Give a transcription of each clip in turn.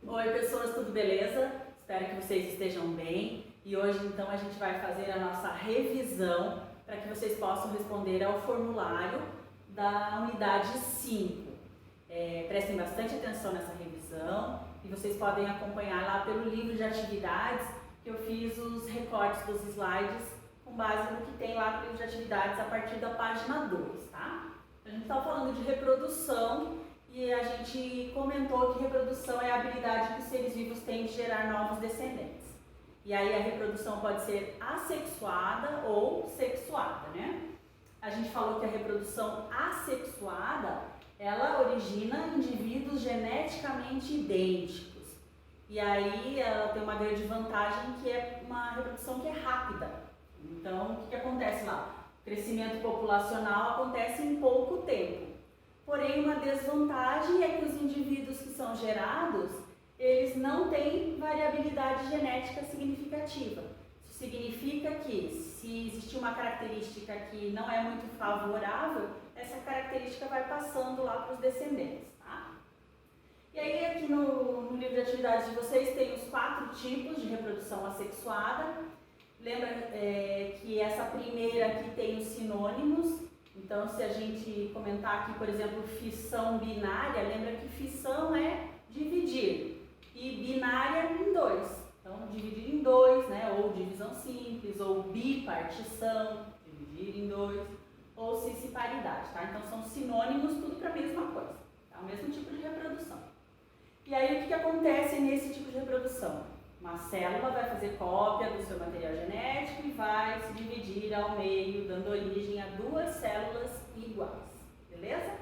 Oi pessoas, tudo beleza? Espero que vocês estejam bem e hoje então a gente vai fazer a nossa revisão para que vocês possam responder ao formulário da unidade 5. Prestem bastante atenção nessa revisão e vocês podem acompanhar lá pelo livro de atividades que eu fiz os recortes dos slides com base no que tem lá no livro de atividades a partir da página 2, tá? A gente está falando de reprodução e a gente comentou que reprodução é a habilidade que os seres vivos têm de gerar novos descendentes. E aí a reprodução pode ser assexuada ou sexuada, né? A gente falou que a reprodução assexuada, ela origina indivíduos geneticamente idênticos. E aí ela tem uma grande vantagem que é uma reprodução que é rápida. Então, o que acontece lá? O crescimento populacional acontece em pouco tempo. Porém, uma desvantagem é que os indivíduos que são gerados, eles não têm variabilidade genética significativa. Isso significa que, se existir uma característica que não é muito favorável, essa característica vai passando lá para os descendentes, tá? E aí, aqui no livro de atividades de vocês, tem os 4 tipos de reprodução assexuada. Lembra que essa primeira aqui tem os sinônimos. Então, se a gente comentar aqui, por exemplo, fissão binária, lembra que fissão é dividir e binária em 2. Então, dividir em 2, né? Ou divisão simples, ou bipartição, dividir em 2, ou cisparidade, tá? Então, são sinônimos, tudo para a mesma coisa, tá? O mesmo tipo de reprodução. E aí, o que acontece nesse tipo de reprodução? Uma célula vai fazer cópia do seu material genético e vai se dividir ao meio, dando origem a 2 células iguais, beleza?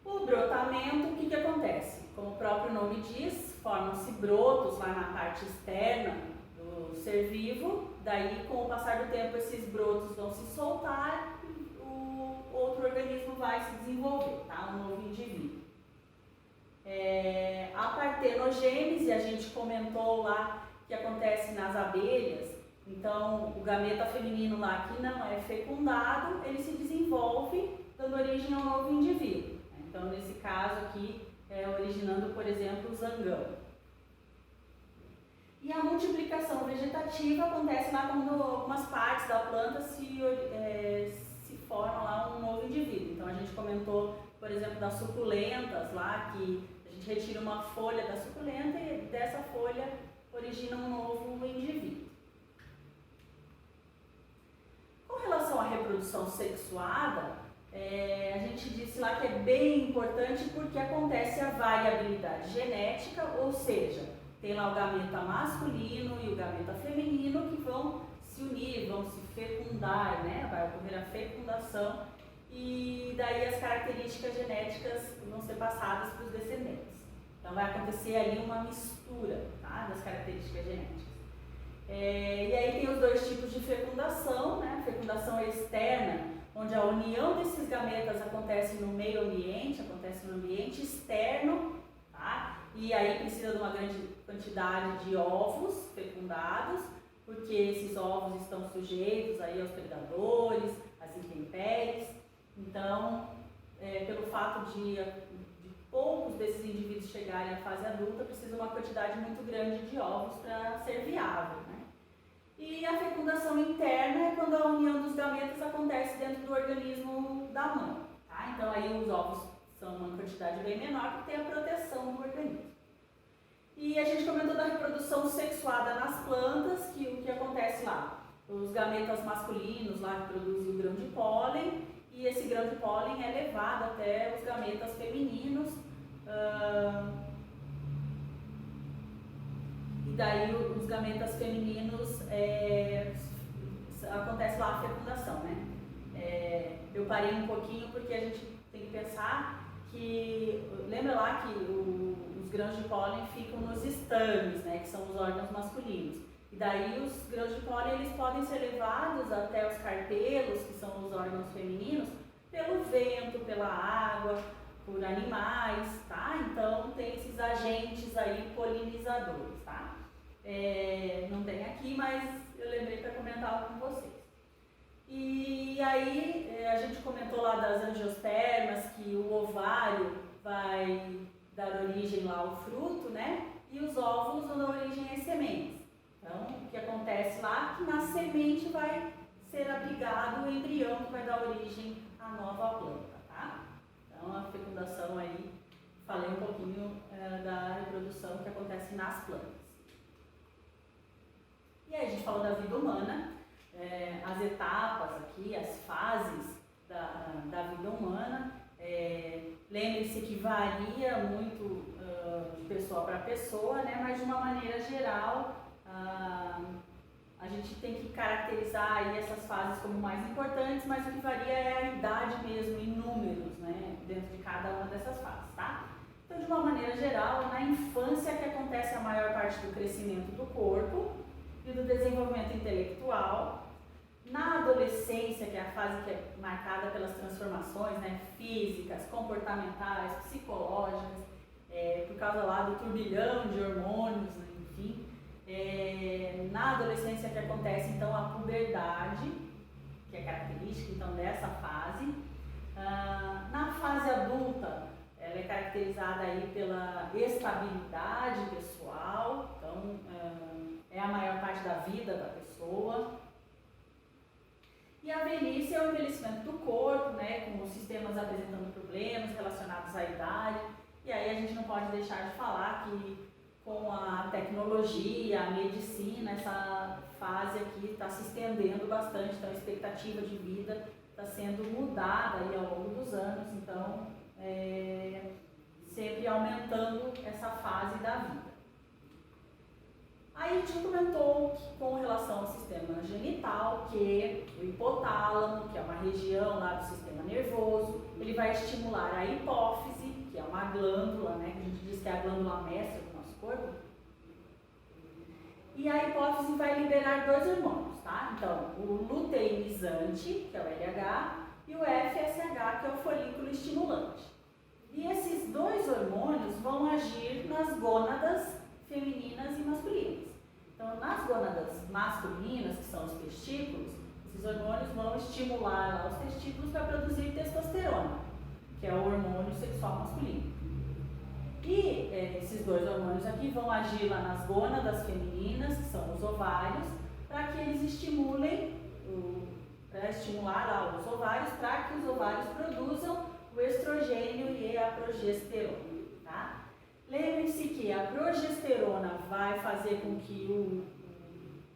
O brotamento, o que acontece? Como o próprio nome diz, formam-se brotos lá na parte externa do ser vivo, daí com o passar do tempo esses brotos vão se soltar e o outro organismo vai se desenvolver, tá? Um novo indivíduo. A partenogênese, a gente comentou lá que acontece nas abelhas. Então, o gameta feminino lá que não é fecundado, ele se desenvolve dando origem a um novo indivíduo. Então, nesse caso aqui, originando, por exemplo, o zangão. E a multiplicação vegetativa acontece lá quando algumas partes da planta se formam lá um novo indivíduo. Então, a gente comentou, por exemplo, das suculentas lá, que a gente retira uma folha da suculenta e dessa folha origina um novo indivíduo. Com relação à reprodução sexuada, a gente disse lá que é bem importante porque acontece a variabilidade genética, ou seja, tem lá o gameta masculino e o gameta feminino que vão se unir, vão se fecundar, né? Vai ocorrer a fecundação e daí as características genéticas vão ser passadas para os descendentes. Então vai acontecer ali uma mistura, tá, das características genéticas. E aí tem os 2 tipos de fecundação, né? Fecundação externa, onde a união desses gametas acontece no meio ambiente, acontece no ambiente externo, tá? E aí precisa de uma grande quantidade de ovos fecundados, porque esses ovos estão sujeitos aí aos predadores, às intempéries. Então, pelo fato de poucos desses indivíduos chegarem à fase adulta, precisa uma quantidade muito grande de ovos para ser viável, né? E a fecundação interna é quando a união dos gametas acontece dentro do organismo da mãe, tá? Então aí os ovos são uma quantidade bem menor porque tem a proteção do organismo. E a gente comentou da reprodução sexuada nas plantas, que o que acontece lá? Os gametas masculinos lá que produzem o grão de pólen, e esse grão de pólen é levado até os gametas femininos, e daí os gametas femininos acontece lá a fecundação, né? Eu parei um pouquinho porque a gente tem que pensar que, lembra lá que os grãos de pólen ficam nos estames, né? Que são os órgãos masculinos. E daí os grãos de pólen eles podem ser levados até os carpelos, que são os órgãos femininos, pelo vento, pela água, por animais, tá? Então tem esses agentes aí polinizadores, tá? Não tem aqui, mas eu lembrei para comentar com vocês. E aí a gente comentou lá das angiospermas, que o ovário origem lá o fruto, né? E os óvulos vão dar origem às sementes. Então, o que acontece lá é que na semente vai ser abrigado o embrião que vai dar origem à nova planta, tá? Então, a fecundação aí, falei um pouquinho da reprodução que acontece nas plantas. E aí a gente falou da vida humana, as etapas aqui, as fases da vida humana. Lembre-se que varia muito de pessoa para pessoa, né? Mas de uma maneira geral, a gente tem que caracterizar aí essas fases como mais importantes, mas o que varia é a idade mesmo, em números, né? Dentro de cada uma dessas fases, tá? Então, de uma maneira geral, é na infância que acontece a maior parte do crescimento do corpo e do desenvolvimento intelectual. Na adolescência, que é a fase que é marcada pelas transformações, né, físicas, comportamentais, psicológicas, por causa lá do turbilhão de hormônios, né, enfim. Na adolescência que acontece então a puberdade, que é característica então dessa fase. Na fase adulta, ela é caracterizada aí pela estabilidade pessoal, então é a maior parte da vida da pessoa. E a velhice é o envelhecimento do corpo, né, com os sistemas apresentando problemas relacionados à idade. E aí a gente não pode deixar de falar que com a tecnologia, a medicina, essa fase aqui está se estendendo bastante, então a expectativa de vida está sendo mudada aí ao longo dos anos, então sempre aumentando essa fase da vida. Aí a gente comentou que, com relação ao sistema genital, que o hipotálamo, que é uma região lá do sistema nervoso, ele vai estimular a hipófise, que é uma glândula, né, que a gente diz que é a glândula mestra do nosso corpo. E a hipófise vai liberar dois hormônios, tá? Então, o luteinizante, que é o LH, e o FSH, que é o folículo estimulante. E esses dois hormônios vão agir nas gônadas femininas e masculinas. Então, nas gônadas masculinas, que são os testículos, esses hormônios vão estimular lá os testículos para produzir testosterona, que é o hormônio sexual masculino. E esses dois hormônios aqui vão agir lá nas gônadas femininas, que são os ovários, para que eles estimulem, para estimular lá os ovários, para que os ovários produzam o estrogênio e a progesterona, tá? Lembre-se que a progesterona vai fazer com que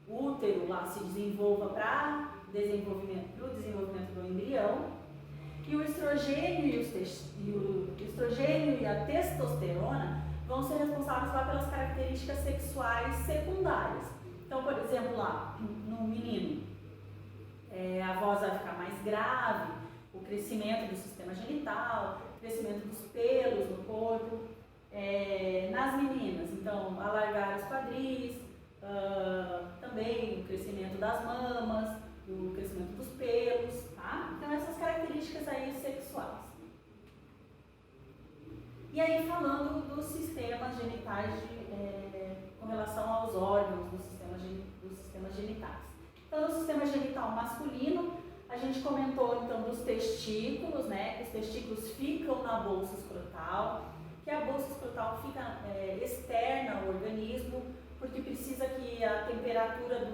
o útero lá se desenvolva para o desenvolvimento do embrião, e o estrogênio e a testosterona vão ser responsáveis lá pelas características sexuais secundárias. Então, por exemplo, lá no menino, a voz vai ficar mais grave, o crescimento do sistema genital, o crescimento dos pelos no corpo. Nas meninas, então, alargar os quadris, também o crescimento das mamas, o crescimento dos pelos, tá? Então, essas características aí sexuais. E aí, falando dos sistemas genitais com relação aos órgãos dos sistemas genitais. Então, no sistema genital masculino, a gente comentou, então, dos testículos, né? Os testículos ficam na bolsa escrotal, que a bolsa escrotal fica externa ao organismo, porque precisa que a temperatura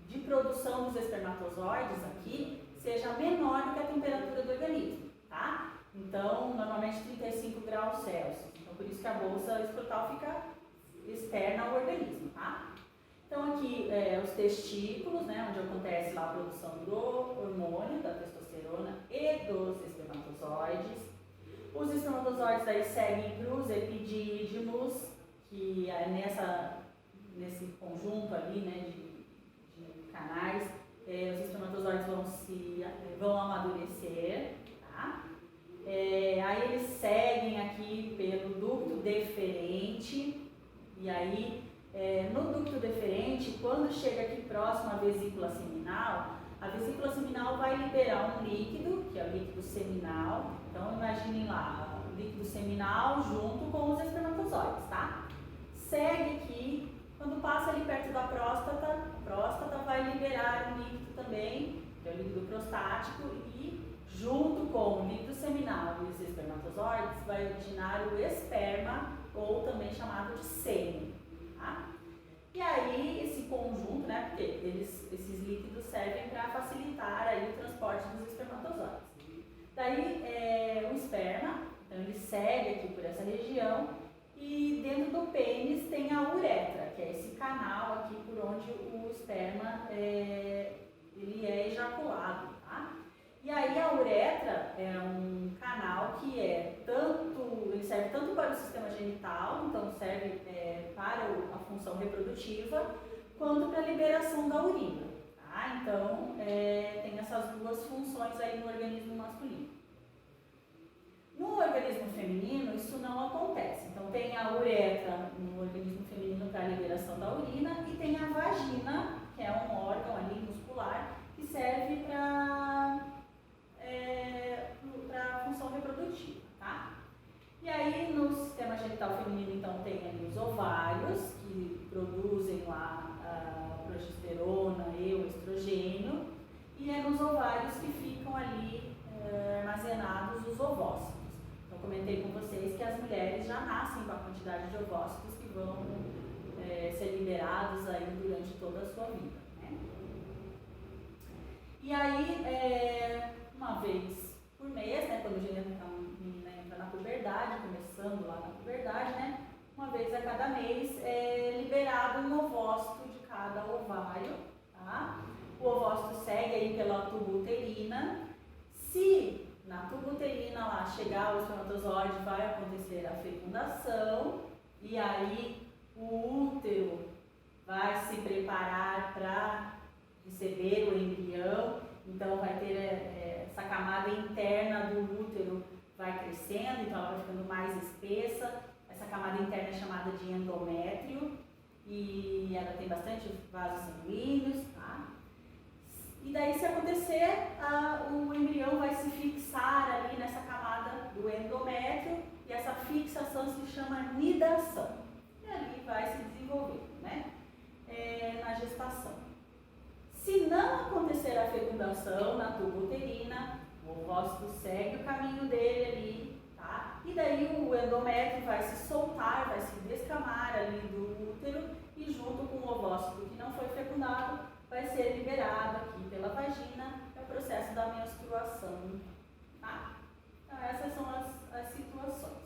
de produção dos espermatozoides aqui seja menor do que a temperatura do organismo, tá? Então, normalmente 35 graus Celsius. Então, por isso que a bolsa escrotal fica externa ao organismo, tá? Então, aqui os testículos, né, onde acontece lá a produção do hormônio, da testosterona e dos espermatozoides. Os espermatozoides aí seguem para os epidídimos, que é nesse conjunto ali, né, de canais, os espermatozoides vão amadurecer, tá? Aí eles seguem aqui pelo ducto deferente, e aí no ducto deferente, quando chega aqui próximo à vesícula seminal, a vesícula seminal vai liberar um líquido, que é o líquido seminal. Então, imaginem lá, o líquido seminal junto com os espermatozoides, tá? Segue aqui, quando passa ali perto da próstata, a próstata vai liberar um líquido também, que é o líquido prostático, e junto com o líquido seminal e os espermatozoides vai originar o esperma ou também chamado de sêmen. Tá? E aí esse conjunto, né, porque esses líquidos servem para facilitar aí o transporte dos espermatozoides. Daí o esperma, então ele segue aqui por essa região e dentro do pênis tem a uretra, que é esse canal aqui por onde o esperma ele é ejaculado, tá? E aí a uretra é um canal que ele serve tanto para o sistema genital, então serve para a função reprodutiva, quanto para a liberação da urina. Tá? Então tem essas duas funções aí no organismo masculino. No organismo feminino isso não acontece. Então tem a uretra no organismo feminino para a liberação da urina e tem a vagina, que é um órgão ali muscular que serve para a função reprodutiva, tá? E aí no sistema genital feminino então tem ali os ovários que produzem lá a progesterona e o estrogênio e é nos ovários que ficam ali armazenados os ovócitos. Então comentei com vocês que as mulheres já nascem com a quantidade de ovócitos que vão ser liberados aí durante toda a sua vida, né? E aí uma vez por mês, né, quando a menina entra na puberdade, começando lá na puberdade, né, uma vez a cada mês é liberado um ovócito de cada ovário, tá? O ovócito segue aí pela tuba uterina. Se na tuba uterina lá chegar o espermatozoide, vai acontecer a fecundação e aí o útero vai se preparar para receber o embrião, então vai ter essa camada interna do útero vai crescendo, então ela vai ficando mais espessa. Essa camada interna é chamada de endométrio e ela tem bastante vasos sanguíneos, tá? E daí, se acontecer, o embrião vai se fixar ali nessa camada do endométrio e essa fixação se chama nidação. E ali vai se desenvolvendo, né? Na gestação. Se não acontecer a fecundação na tuba uterina, o ovócito segue o caminho dele ali, tá? E daí o endométrio vai se soltar, vai se descamar ali do útero e junto com o ovócito que não foi fecundado, vai ser liberado aqui pela vagina, é o processo da menstruação, tá? Então essas são as situações.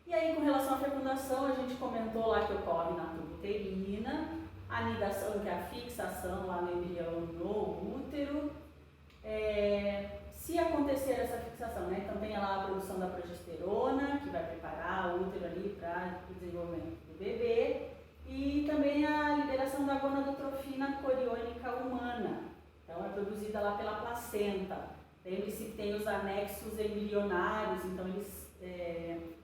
E aí com relação à fecundação, a gente comentou lá que ocorre na tuba uterina, a nidação, que é a fixação lá no embrião no útero. Se acontecer essa fixação, né, então tem lá a produção da progesterona, que vai preparar o útero ali para o desenvolvimento do bebê, e também a liberação da gonadotrofina coriônica humana, então é produzida lá pela placenta. Lembre-se que tem os anexos embrionários, então eles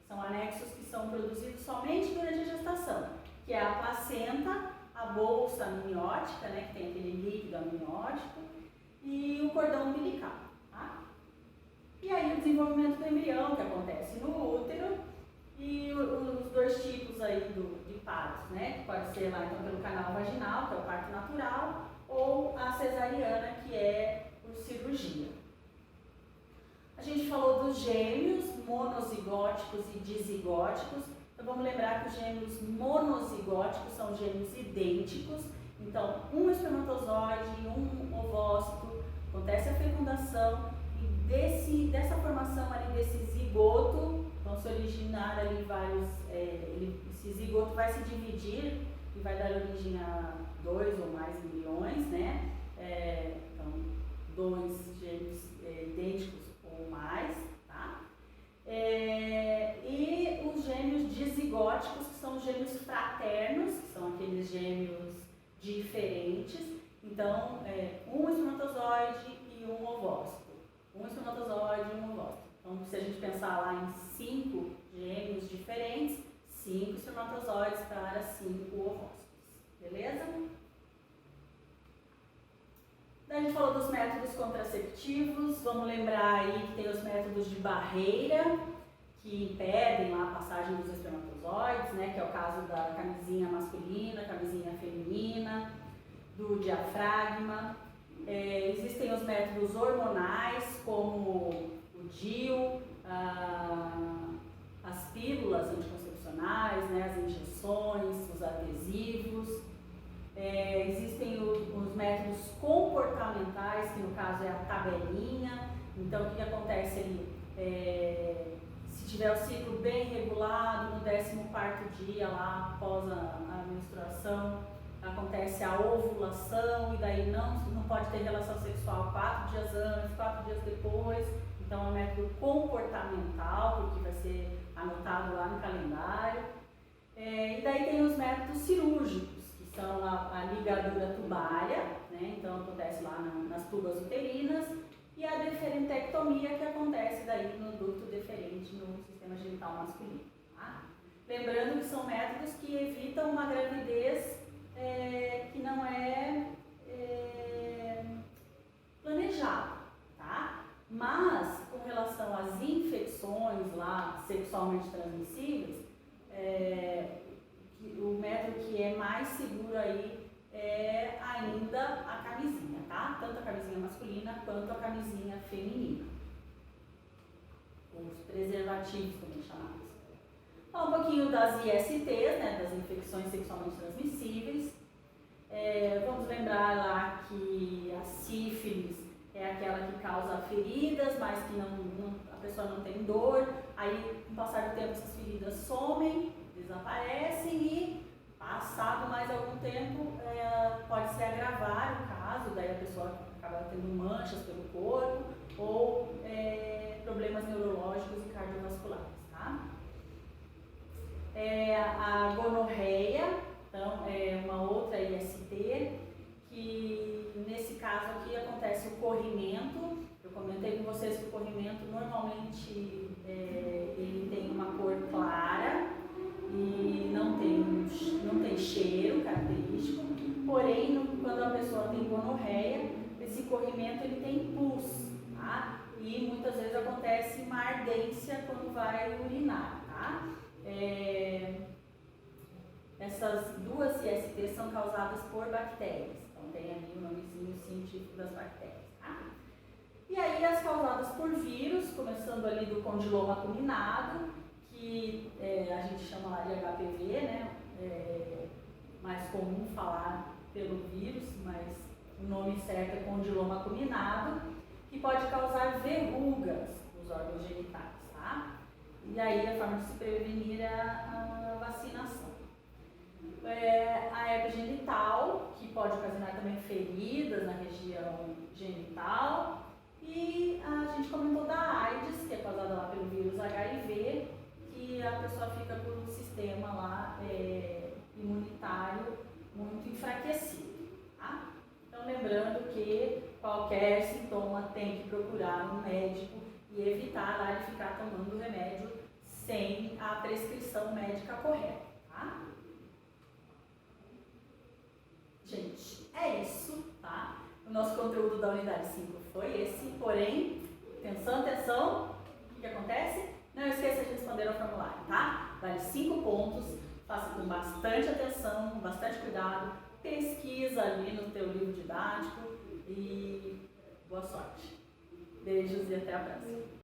são anexos que são produzidos somente durante a gestação, que é a placenta, a bolsa amniótica, né, que tem aquele líquido amniótico, e o cordão umbilical. Tá? E aí o desenvolvimento do embrião, que acontece no útero, e os dois tipos aí de partos, né, que pode ser lá então pelo canal vaginal, que é o parto natural, ou a cesariana, que é por cirurgia. A gente falou dos gêmeos monozigóticos e dizigóticos. Então vamos lembrar que os gêmeos monozigóticos são gêmeos idênticos. Então um espermatozoide e um ovócito, acontece a fecundação e dessa formação ali desse zigoto vão se originar ali vários, esse zigoto vai se dividir e vai dar origem a 2 ou mais embriões, né? Então 2 gêmeos idênticos ou mais, tá? E os gêmeos dizigóticos, que são os gêmeos fraternos, que são aqueles gêmeos diferentes. Então, um espermatozoide e um ovócito. Um espermatozoide e um ovócito. Então, se a gente pensar lá em 5 gêmeos diferentes, 5 espermatozoides para 5 ovócitos. Beleza? Daí a gente falou dos métodos contraceptivos. Vamos lembrar aí que tem os métodos de barreira, que impedem lá a passagem dos espermatozoides, né, que é o caso da camisinha masculina, camisinha feminina, do diafragma. Existem os métodos hormonais, como o DIU, que no caso é a tabelinha. Então, o que acontece ali? Se tiver o ciclo bem regulado, no 14º dia lá após a menstruação, acontece a ovulação e daí não pode ter relação sexual 4 dias antes, 4 dias depois. Então, é um método comportamental, porque vai ser anotado lá no calendário. E daí tem os métodos cirúrgicos, que são a ligadura tubária, né? Então acontece lá nas tubas uterinas, e a deferentectomia, que acontece daí no ducto deferente no sistema genital masculino. Tá? Lembrando que são métodos que evitam uma gravidez que não é planejada, tá? Mas com relação às infecções lá sexualmente transmissíveis, o método que é mais seguro aí é ainda a camisinha, tá? Tanto a camisinha masculina quanto a camisinha feminina. Os preservativos, também chamados. Falar um pouquinho das ISTs, né? Das infecções sexualmente transmissíveis. Vamos lembrar lá que a sífilis é aquela que causa feridas, mas que a pessoa não tem dor. Aí, com o passar do tempo, essas feridas somem, desaparecem e, passado mais algum tempo, pode se agravar o caso, daí a pessoa acaba tendo manchas pelo corpo ou problemas neurológicos e cardiovasculares, tá? A gonorreia, então, é uma outra IST, que nesse caso aqui acontece o corrimento. Eu comentei com vocês que o corrimento normalmente ele tem uma cor clara e não tem cheiro característico, porém quando a pessoa tem gonorreia, esse corrimento ele tem pus, tá? E muitas vezes acontece uma ardência quando vai urinar, tá? Essas duas ISTs são causadas por bactérias, então tem ali o nomezinho científico das bactérias, tá? E aí as causadas por vírus, começando ali do condiloma acuminado, que a gente chama lá de HPV, né? Mais comum falar pelo vírus, mas o nome certo é condiloma acuminado, que pode causar verrugas nos órgãos genitais, tá? E aí a forma de se prevenir é a vacinação. A herpes genital, que pode ocasionar também feridas na região genital. E a gente comentou da AIDS, que é causada lá pelo vírus HIV, que a pessoa fica com um sistema lá imunitário muito enfraquecido, tá? Então, lembrando que qualquer sintoma tem que procurar um médico e evitar lá de ficar tomando remédio sem a prescrição médica correta, tá? Gente, é isso, tá? O nosso conteúdo da unidade 5 foi esse, porém, atenção, o que acontece? Não esqueça de responder ao formulário, tá? Vale 5 pontos, faça com bastante atenção, com bastante cuidado, pesquisa ali no teu livro didático e boa sorte. Beijos e até a próxima.